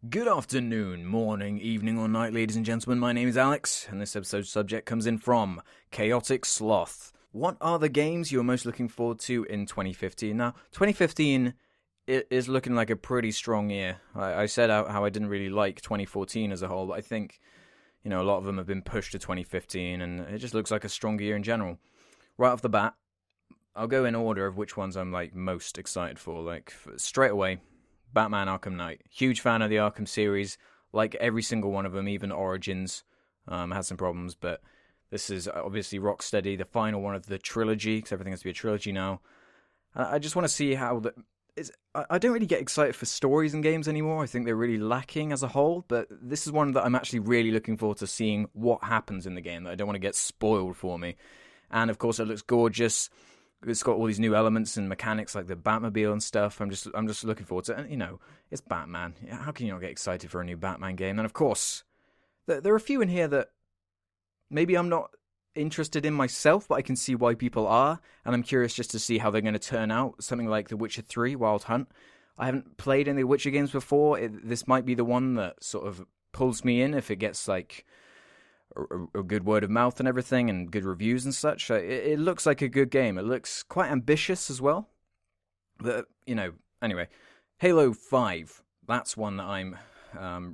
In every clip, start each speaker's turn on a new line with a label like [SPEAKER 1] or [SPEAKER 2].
[SPEAKER 1] Good afternoon, morning, evening, or night, ladies and gentlemen. My name is Alex, and this episode's subject comes in from Chaotic Sloth. What are the games you're most looking forward to in 2015? Now, 2015 is looking like a pretty strong year. I said how I didn't really like 2014 as a whole, but I think, a lot of them have been pushed to 2015, and it just looks like a stronger year in general. Right off the bat, I'll go in order of which ones I'm most excited for. Straight away, Batman Arkham Knight. Huge fan of the Arkham series. Like every single one of them, even Origins had some problems, but this is obviously Rocksteady, the final one of the trilogy, because everything has to be a trilogy now. I just want to see how I don't really get excited for stories in games anymore. I think they're really lacking as a whole, but this is one that I'm actually really looking forward to seeing what happens in the game. That I don't want to get spoiled for me. And of course, it looks gorgeous. It's got all these new elements and mechanics like the Batmobile and stuff. I'm just looking forward to it. And, it's Batman. How can you not get excited for a new Batman game? And of course, there are a few in here that maybe I'm not interested in myself, but I can see why people are. And I'm curious just to see how they're going to turn out. Something like The Witcher 3, Wild Hunt. I haven't played any Witcher games before. This might be the one that sort of pulls me in if it gets a good word of mouth and everything and good reviews and such. It looks like a good game. It looks quite ambitious as well. But, anyway. Halo 5. That's one that I'm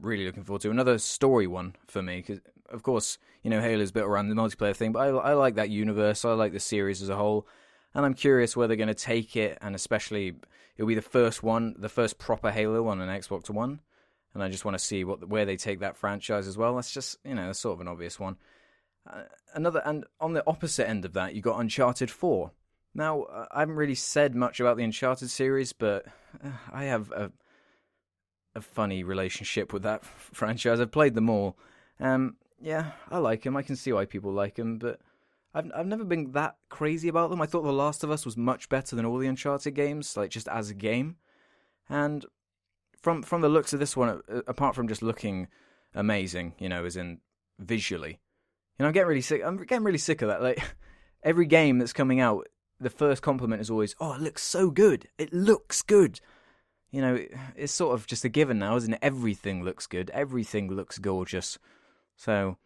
[SPEAKER 1] really looking forward to. Another story one for me. Because, of course, Halo's built around the multiplayer thing. But I like that universe. I like the series as a whole. And I'm curious where they're going to take it. And especially, it'll be the first proper Halo on an Xbox One. And I just want to see where they take that franchise as well. That's just, that's sort of an obvious one. And on the opposite end of that, you got Uncharted 4. Now, I haven't really said much about the Uncharted series, but I have a funny relationship with that franchise. I've played them all. Yeah, I like them. I can see why people like them, but I've never been that crazy about them. I thought The Last of Us was much better than all the Uncharted games, just as a game. And From the looks of this one, apart from just looking amazing, as in visually, I'm getting really sick. I'm getting really sick of that. Every game that's coming out, the first compliment is always, "Oh, it looks so good. It looks good." It's sort of just a given now, isn't it? Everything looks good. Everything looks gorgeous. So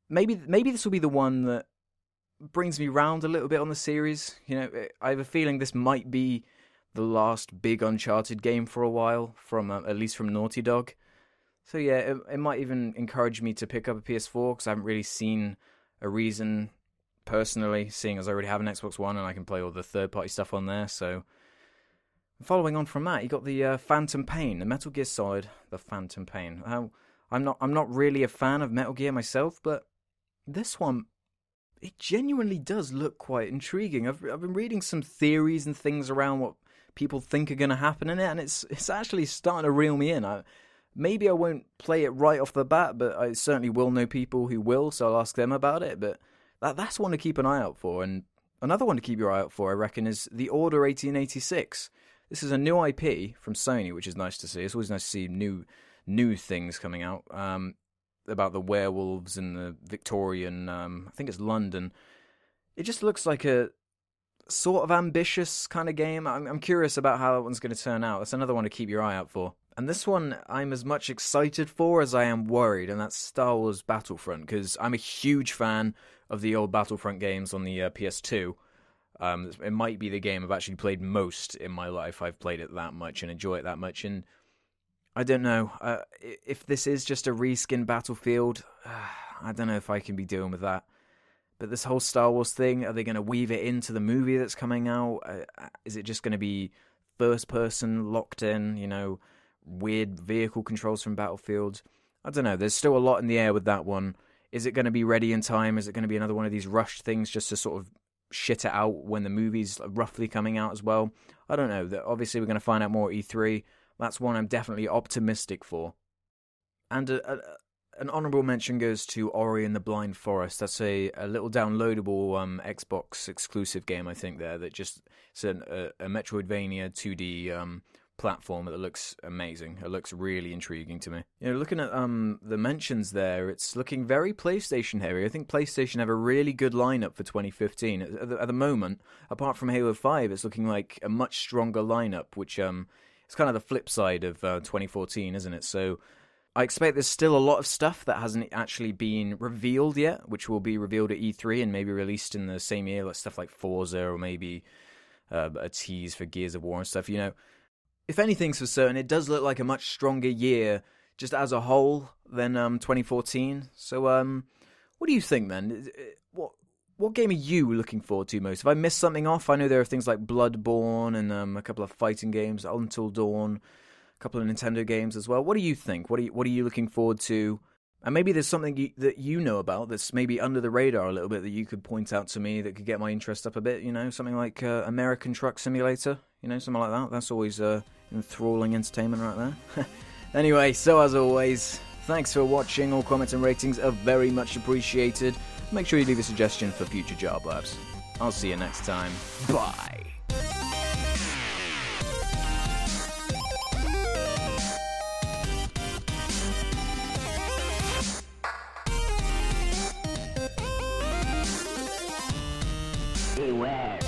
[SPEAKER 1] maybe this will be the one that brings me round a little bit on the series. I have a feeling this might be the last big Uncharted game for a while, from at least from Naughty Dog. So yeah, it might even encourage me to pick up a PS4, because I haven't really seen a reason personally, seeing as I already have an Xbox One and I can play all the third-party stuff on there. So following on from that, you got the Phantom Pain, the Metal Gear Solid, the Phantom Pain. I'm not really a fan of Metal Gear myself, but this one, it genuinely does look quite intriguing. I've been reading some theories and things around what people think are going to happen in it, and it's actually starting to reel me in. Maybe I won't play it right off the bat, but I certainly will know people who will, so I'll ask them about it. But that's one to keep an eye out for. And another one to keep your eye out for, I reckon, is The Order 1886. This is a new IP from Sony, which is nice to see. It's always nice to see new things coming out about the werewolves in the Victorian, I think it's London. It just looks like a sort of ambitious kind of game. I'm curious about how that one's going to turn out. That's another one to keep your eye out for. And this one I'm as much excited for as I am worried, and that's Star Wars Battlefront, because I'm a huge fan of the old Battlefront games on the PS2. It might be the game I've actually played most in my life. I've played it that much and enjoy it that much, and I don't know. If this is just a reskin Battlefield, I don't know if I can be dealing with that. But this whole Star Wars thing, are they going to weave it into the movie that's coming out? Is it just going to be first person, locked in, weird vehicle controls from Battlefield? I don't know. There's still a lot in the air with that one. Is it going to be ready in time? Is it going to be another one of these rushed things just to sort of shit it out when the movie's roughly coming out as well? I don't know. Obviously, we're going to find out more at E3. That's one I'm definitely optimistic for. And an honourable mention goes to Ori and the Blind Forest. That's a little downloadable Xbox exclusive game, I think, that just it's a Metroidvania 2D platform that looks amazing. It looks really intriguing to me. Looking at the mentions there, it's looking very PlayStation heavy. I think PlayStation have a really good lineup for 2015. At the moment, apart from Halo 5, it's looking like a much stronger lineup, which it's kind of the flip side of 2014, isn't it? So I expect there's still a lot of stuff that hasn't actually been revealed yet, which will be revealed at E3 and maybe released in the same year, like stuff like Forza or maybe a tease for Gears of War and stuff. You know, if anything's for certain, it does look like a much stronger year just as a whole than 2014. So what do you think then? What game are you looking forward to most? If I missed something off, I know there are things like Bloodborne and a couple of fighting games, Until Dawn, a couple of Nintendo games as well. What do you think? What are you looking forward to? And maybe there's something that you know about that's maybe under the radar a little bit that you could point out to me that could get my interest up a bit. You know, something like American Truck Simulator. You know, something like that. That's always enthralling entertainment right there. Anyway, so as always, thanks for watching. All comments and ratings are very much appreciated. Make sure you leave a suggestion for future Jar Blabs. I'll see you next time. Bye.
[SPEAKER 2] Beware.